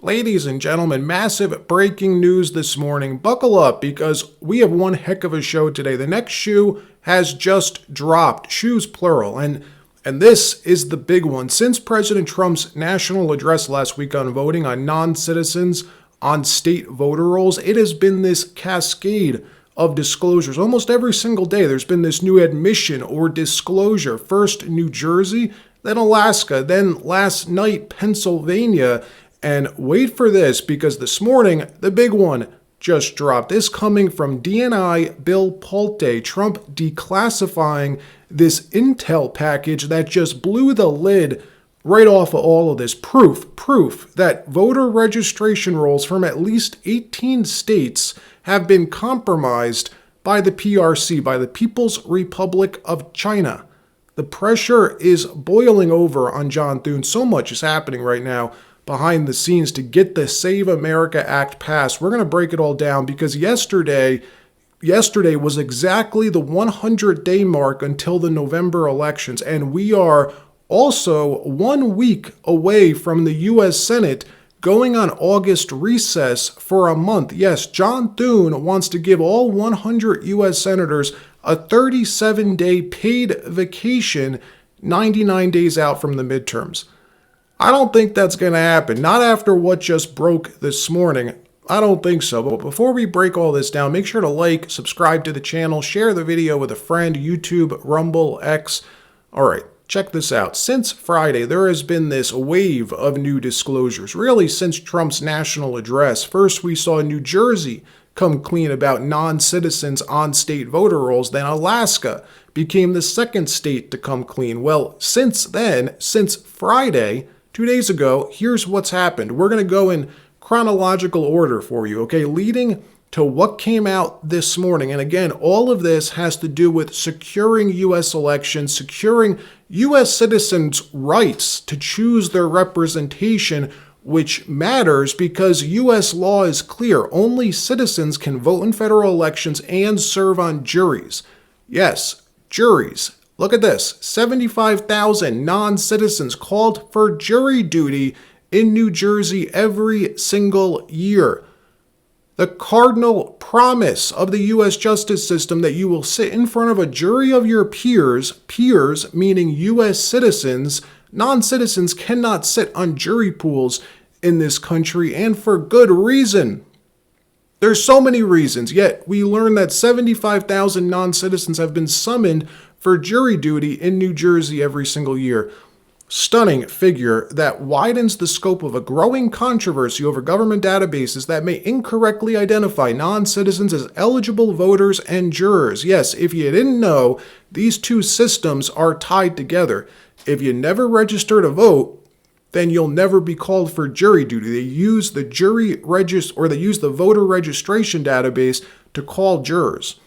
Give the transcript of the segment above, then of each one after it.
Ladies and gentlemen, massive breaking news this morning. Buckle up because we have one heck of a show today. The next shoe has just dropped, shoes plural, and this is the big one. Since President Trump's national address last week on voting on non-citizens on state voter rolls, it has been this cascade of disclosures. Almost every single day there's been this new admission or disclosure. First New Jersey, then Alaska, then last night Pennsylvania. And wait for this, because this morning, the big one just dropped. This coming from DNI Bill Pulte, Trump declassifying this intel package that just blew the lid right off of all of this. Proof that voter registration rolls from at least 18 states have been compromised by the PRC, by the People's Republic of China. The pressure is boiling over on John Thune. So much is happening right now behind the scenes to get the Save America Act passed. We're going to break it all down because yesterday was exactly the 100-day mark until the November elections, and we are also 1 week away from the U.S. Senate going on August recess for a month. Yes, John Thune wants to give all 100 U.S. senators a 37-day paid vacation 99 days out from the midterms. I don't think that's going to happen. Not after what just broke this morning. I don't think so. But before we break all this down, make sure to like, subscribe to the channel, share the video with a friend, YouTube, Rumble, X. All right, check this out. Since Friday, there has been this wave of new disclosures, really since Trump's national address. First, we saw New Jersey come clean about non-citizens on state voter rolls. Then Alaska became the second state to come clean. Well, since then, since Friday, 2 days ago, here's what's happened. We're going to go in chronological order for you, okay? Leading to what came out this morning. And again, all of this has to do with securing U.S. elections, securing U.S. citizens' rights to choose their representation, which matters because U.S. law is clear. Only citizens can vote in federal elections and serve on juries. Yes, juries. Look at this, 75,000 non-citizens called for jury duty in New Jersey every single year. The cardinal promise of the U.S. justice system that you will sit in front of a jury of your peers meaning U.S. citizens. Non-citizens cannot sit on jury pools in this country, and for good reason. There's so many reasons, yet we learn that 75,000 non-citizens have been summoned for jury duty in New Jersey every single year. Stunning figure that widens the scope of a growing controversy over government databases that may incorrectly identify non-citizens as eligible voters and jurors. Yes, if you didn't know, these two systems are tied together. If you never register to vote, then you'll never be called for jury duty. They use the voter registration database to call jurors.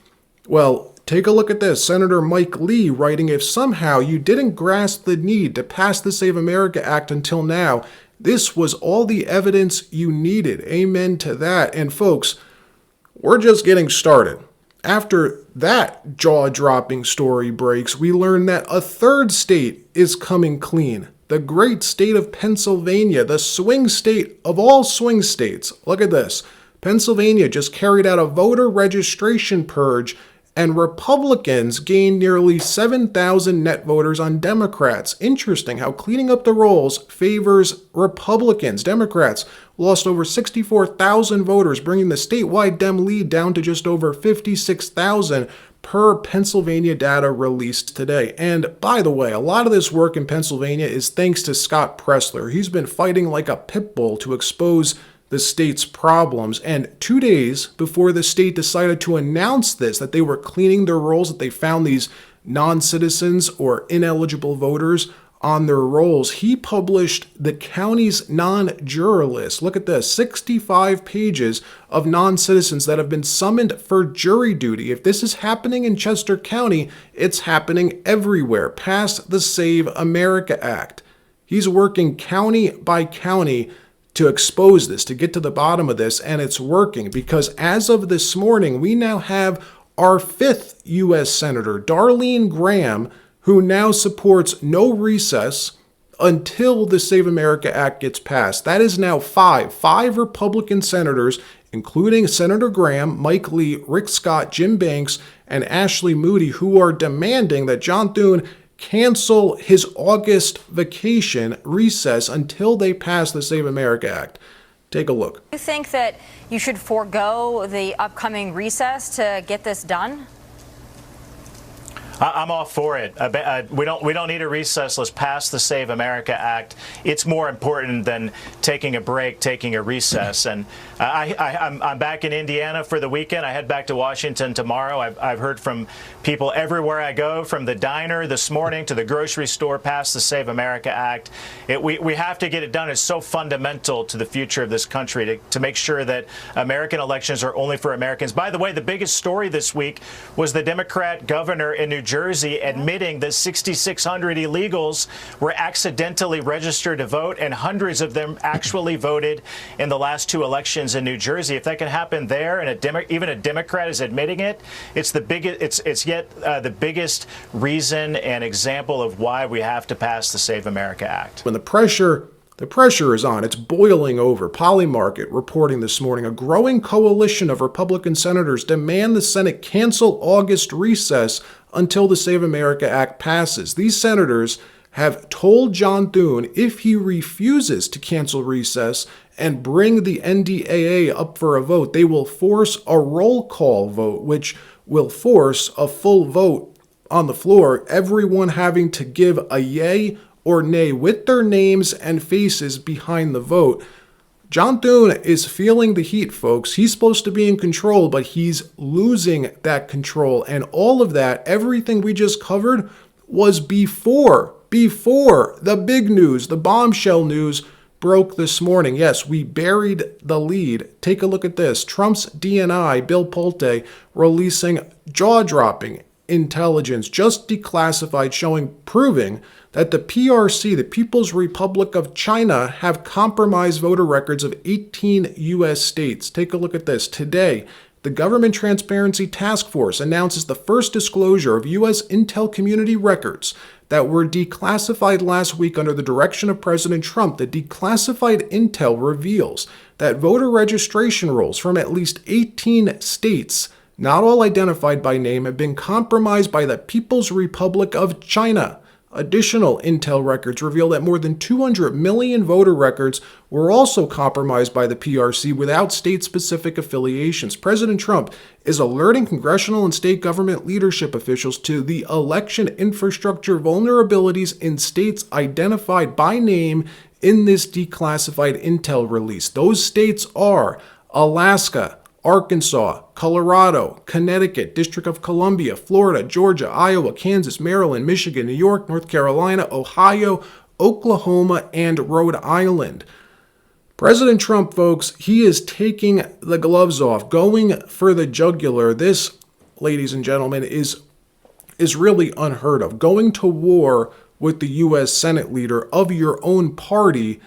Well, take a look at this. Senator Mike Lee writing, if somehow you didn't grasp the need to pass the Save America Act until now, this was all the evidence you needed. Amen to that. And folks, we're just getting started. After that jaw-dropping story breaks, we learn that a third state is coming clean. The great state of Pennsylvania, the swing state of all swing states. Look at this. Pennsylvania just carried out a voter registration purge, and Republicans gained nearly 7,000 net voters on Democrats. Interesting how cleaning up the rolls favors Republicans. Democrats lost over 64,000 voters, bringing the statewide Dem lead down to just over 56,000 per Pennsylvania data released today. And by the way, a lot of this work in Pennsylvania is thanks to Scott Pressler. He's been fighting like a pit bull to expose the state's problems. And 2 days before the state decided to announce this, that they were cleaning their rolls, that they found these non-citizens or ineligible voters on their rolls, he published the county's non-juror list. Look at this, 65 pages of non-citizens that have been summoned for jury duty. If this is happening in Chester County, it's happening everywhere. Pass the Save America Act. He's working county by county to expose this, to get to the bottom of this, and it's working because as of this morning, we now have our 5th U.S. Senator, Darlene Graham, who now supports no recess, until the Save America Act gets passed. That is now five Republican senators, including Senator Graham, Mike Lee, Rick Scott, Jim Banks, and Ashley Moody, who are demanding that John Thune cancel his August vacation recess until they pass the Save America Act. Take a look. Do you think that you should forego the upcoming recess to get this done? I'm all for it. We don't need a recess. Let's pass the Save America Act. It's more important than taking a break, taking a recess. And I'm back in Indiana for the weekend. I head back to Washington tomorrow. I've heard from people everywhere I go, from the diner this morning to the grocery store, pass the Save America Act. We have to get it done. It's so fundamental to the future of this country to make sure that American elections are only for Americans. By the way, the biggest story this week was the Democrat governor in New Jersey admitting that 6,600 illegals were accidentally registered to vote, and hundreds of them actually voted in the last two elections in New Jersey. If that can happen there, and even a Democrat is admitting it, it's the biggest. It's yet the biggest reason and example of why we have to pass the Save America Act. When the pressure is on. It's boiling over. Polymarket reporting this morning, a growing coalition of Republican senators demand the Senate cancel August recess until the Save America Act passes. These senators have told John Thune if he refuses to cancel recess and bring the NDAA up for a vote, they will force a roll call vote, which will force a full vote on the floor, everyone having to give a yay or nay with their names and faces behind the vote. John Thune is feeling the heat, folks. He's supposed to be in control, but he's losing that control. And all of that, everything we just covered, was before the big news, the bombshell news broke this morning. Yes, we buried the lead. Take a look at this. Trump's DNI, Bill Pulte, releasing jaw-dropping intelligence, just declassified, proving that the PRC, the People's Republic of China, have compromised voter records of 18 U.S. states. Take a look at this. Today, the Government Transparency Task Force announces the first disclosure of U.S. intel community records that were declassified last week under the direction of President Trump. The declassified intel reveals that voter registration rolls from at least 18 states, not all identified by name, have been compromised by the People's Republic of China. Additional intel records reveal that more than 200 million voter records were also compromised by the PRC without state-specific affiliations. President Trump is alerting congressional and state government leadership officials to the election infrastructure vulnerabilities in states identified by name in this declassified intel release. Those states are Alaska, Arkansas, Colorado, Connecticut, District of Columbia, Florida, Georgia, Iowa, Kansas, Maryland, Michigan, New York, North Carolina, Ohio, Oklahoma, and Rhode Island. President Trump, folks, he is taking the gloves off, going for the jugular. This, ladies and gentlemen, is really unheard of. Going to war with the U.S. Senate leader of your own party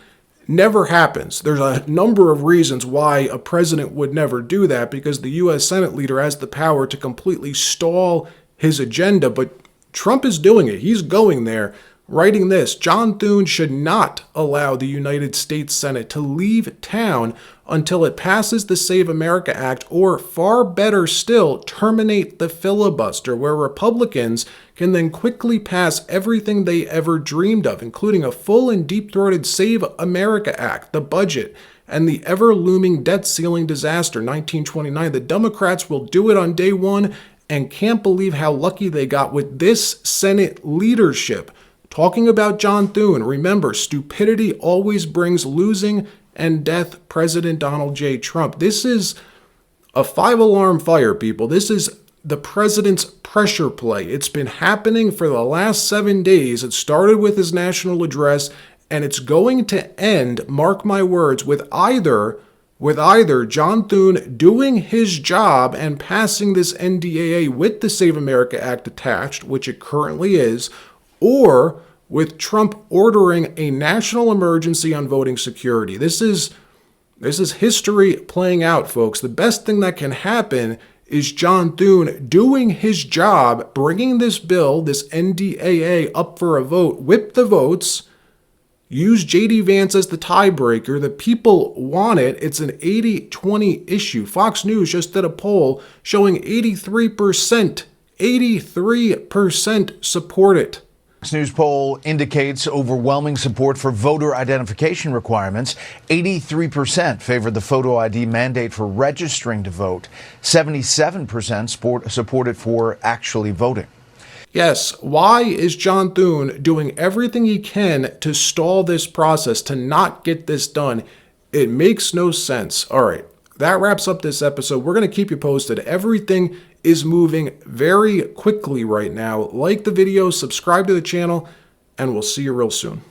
never happens. There's a number of reasons why a president would never do that, because the U.S. Senate leader has the power to completely stall his agenda, but Trump is doing it. He's going there, writing this: John Thune should not allow the United States Senate to leave town until it passes the Save America Act, or far better still, terminate the filibuster, where Republicans can then quickly pass everything they ever dreamed of, including a full and deep-throated Save America Act, the budget, and the ever-looming debt ceiling disaster, 1929. The Democrats will do it on day one and can't believe how lucky they got with this Senate leadership. Talking about John Thune, remember, stupidity always brings losing and death. President Donald J. Trump. This is a 5-alarm fire, people. This is the president's pressure play. It's been happening for the last 7 days. It started with his national address, and it's going to end, mark my words, with either John Thune doing his job and passing this NDAA with the Save America Act attached, which it currently is, or with Trump ordering a national emergency on voting security. This is history playing out, folks. The best thing that can happen is John Thune doing his job, bringing this bill, this NDAA, up for a vote, whip the votes, Use J.D. Vance as the tiebreaker. The people want it. It's an 80-20 issue. Fox News just did a poll showing 83% support it. Fox News poll indicates overwhelming support for voter identification requirements. 83% favored the photo ID mandate for registering to vote. 77% supported for actually voting. Yes, why is John Thune doing everything he can to stall this process, to not get this done? It makes no sense. All right, that wraps up this episode. We're going to keep you posted. Everything is moving very quickly right now. Like the video, subscribe to the channel, and we'll see you real soon.